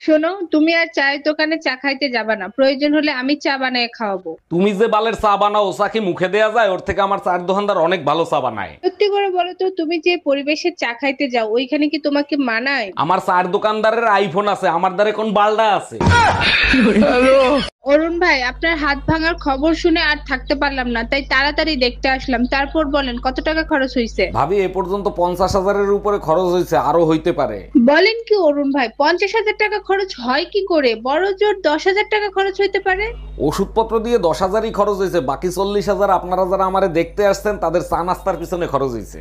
শোনো, তুমি আর চায়ের দোকানে চা খাইতে যাবা না, প্রয়োজন হলে আমি চা বানিয়ে খাওয়াবো। তুমি যে বালের চা বানাও ও চা কি মুখে দেয়া যায়? ওর থেকে আমার চায়ের দোকানদার অনেক ভালো চা বানায়। সত্যি করে বলো তো, তুমি যে পরিবেশে চা খাইতে যাও ওইখানে কি তোমাকে মানায়? আমার চায়ের দোকানদারের আইফোন আছে, আমার দ্বারে কোন বালডা আছে? অরুণ ভাই, আপনার হাত ভাঙার খবর শুনে আর থাকতে পারলাম না, তাই তাড়াতাড়ি দেখতে আসলাম। তারপর বলেন কত টাকা খরচ হয়েছে? ভাবি, এ পর্যন্ত 50,000-এর উপরে খরচ হয়েছে, আরো হইতে পারে। বলেন কি অরুণ ভাই, 50,000 টাকা খরচ হয় কি করে? বড় জোর 10,000 টাকা খরচ হইতে পারে। ওষুধপত্র দিয়ে 10,000-ই খরচ হয়েছে, বাকি 40,000 আপনারা যারা আমারে দেখতে আসছেন তাদের চা নাস্তার পিছনে খরচ হয়েছে।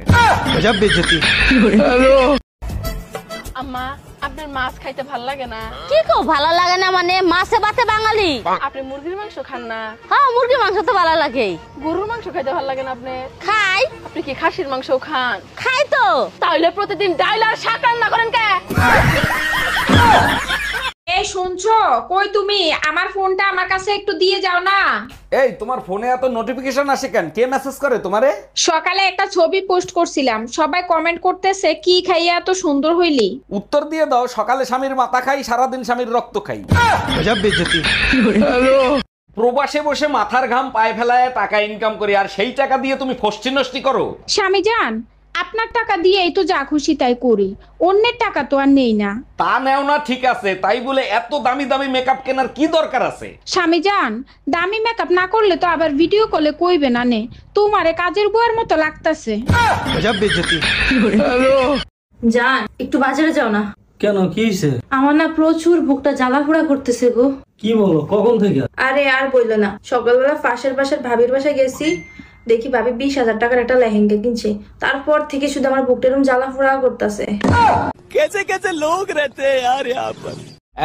আম্মা, আপনার মাছ খাইতে ভাল লাগে না? কি কো ভালো লাগে না মানে? মাছে ভাতে বাঙালি। আপনি মুরগির মাংস খান না? হ্যাঁ, মুরগির মাংস তো ভালো লাগে। গরুর মাংস খাইতে ভাল লাগে না আপনি? খাই। আপনি কি খাসির মাংসও খান? খাই তো। তাহলে প্রতিদিন ডাল আর শাক রান্না করেন কে? এই শুনছো? কই তুমি? আমার ফোনটা আমার কাছে একটু দিয়ে যাও না। এই, তোমার ফোনে এত নোটিফিকেশন আসে কেন? কে মেসেজ করে তোমারে? সকালে একটা ছবি পোস্ট করছিলাম, সবাই কমেন্ট করতেছে কি খাইয়া এত সুন্দর হইলি। উত্তর দিয়ে দাও, সকালে স্বামীর মাথা খাই, সারাদিন স্বামীর রক্ত খাই। প্রবাসে বসে মাথার ঘাম পায়ে ফেলায় টাকা ইনকাম করি, আর সেই টাকা দিয়ে তুমি ফষ্টি নষ্টি করো। স্বামী জান, আপনার টাকা দিয়েই তো যা খুশি তাই করি, অন্যের টাকা তো আর নেই না। তা নেও না ঠিক আছে, তাই বলে এত দামি দামি মেকআপ কেনার কি দরকার আছে? স্বামী জান, দামি মেকআপ না করলে তো আবার ভিডিও কলে কইবে না নে, তোমারে কাজের বুয়ার মতো লাগতাছে। জান, একটু বাজারে যাও না। কেন, কি হইছে? আমার না প্রচুর বুকটা জ্বালাফোড়া করতেছে গো। কি বলো, কখন থেকে? আরে আর বললো না, সকালবেলা পাশের বাসার ভাবির বাসায় গেছি, দেখি ভাবি 20,000 টাকার একটা লেহেঙ্গা কিনছে। তারপর থেকে শুধু আমার বুকটা এরকম জ্বালাফোড়া করতেছে। कैसे कैसे लोग रहते हैं यार यहाँ पर।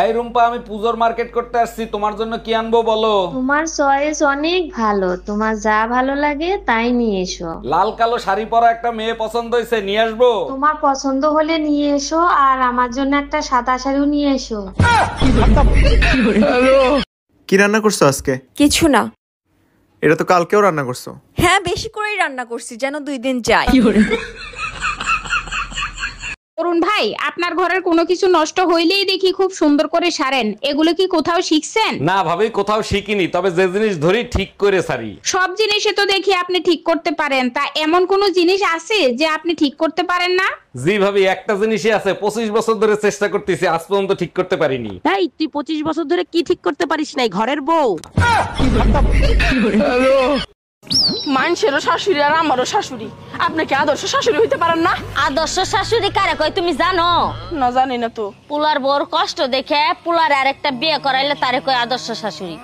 এই রুম্পা, আমি পূজোর মার্কেট করতে আসছি, তোমার জন্য কি আনবো বলো? তোমার চয়েস অনেক ভালো, তোমার যা ভালো লাগে তাই নিয়ে এসো। লাল কালো শাড়ি পরা একটা মেয়ে পছন্দ হয়েছে, নিয়ে আসবো? তোমার পছন্দ হলে নিয়ে এসো, আর আমার জন্য একটা সাদা শাড়িও নিয়ে এসো। কি রান্না করছো আজকে? কিছু না। এটা তো কালকেও রান্না করছো। হ্যাঁ, বেশি করেই রান্না করছি যেন 2 দিন যায়। অরুণ ভাই, আপনার ঘরের কোনো কিছু নষ্ট হইলেই দেখি খুব সুন্দর করে সারেন, এগুলো কি কোথাও শিখছেন? না ভাবি, কোথাও শিখিনি, তবে যে জিনিস ধরি ঠিক করে সারি। সব জিনিসে তো দেখি আপনি ঠিক করতে পারেন, তা এমন কোন জিনিস আছে যে আপনি ঠিক করতে পারেন না? জি ভাবি, একটা জিনিসই আছে, 25 বছর ধরে চেষ্টা করতেছি, আজ পর্যন্ত ঠিক করতে পারিনি। এই, তুই 25 বছর ধরে কি ঠিক করতে পারিস নাই? ঘরের বউ। মানুষেরও শাশুড়ি আর আমারও শাশুড়ি, আপনি কি আদর্শ শাশুড়ি হইতে পারেন না? আদর্শ শাশুড়ি কারে কয় তুমি জানো? না, জানি না তো। পুলার বউর কষ্ট দেখে পুলার আরেকটা বিয়ে করাইলে তারে কয় আদর্শ শাশুড়ি।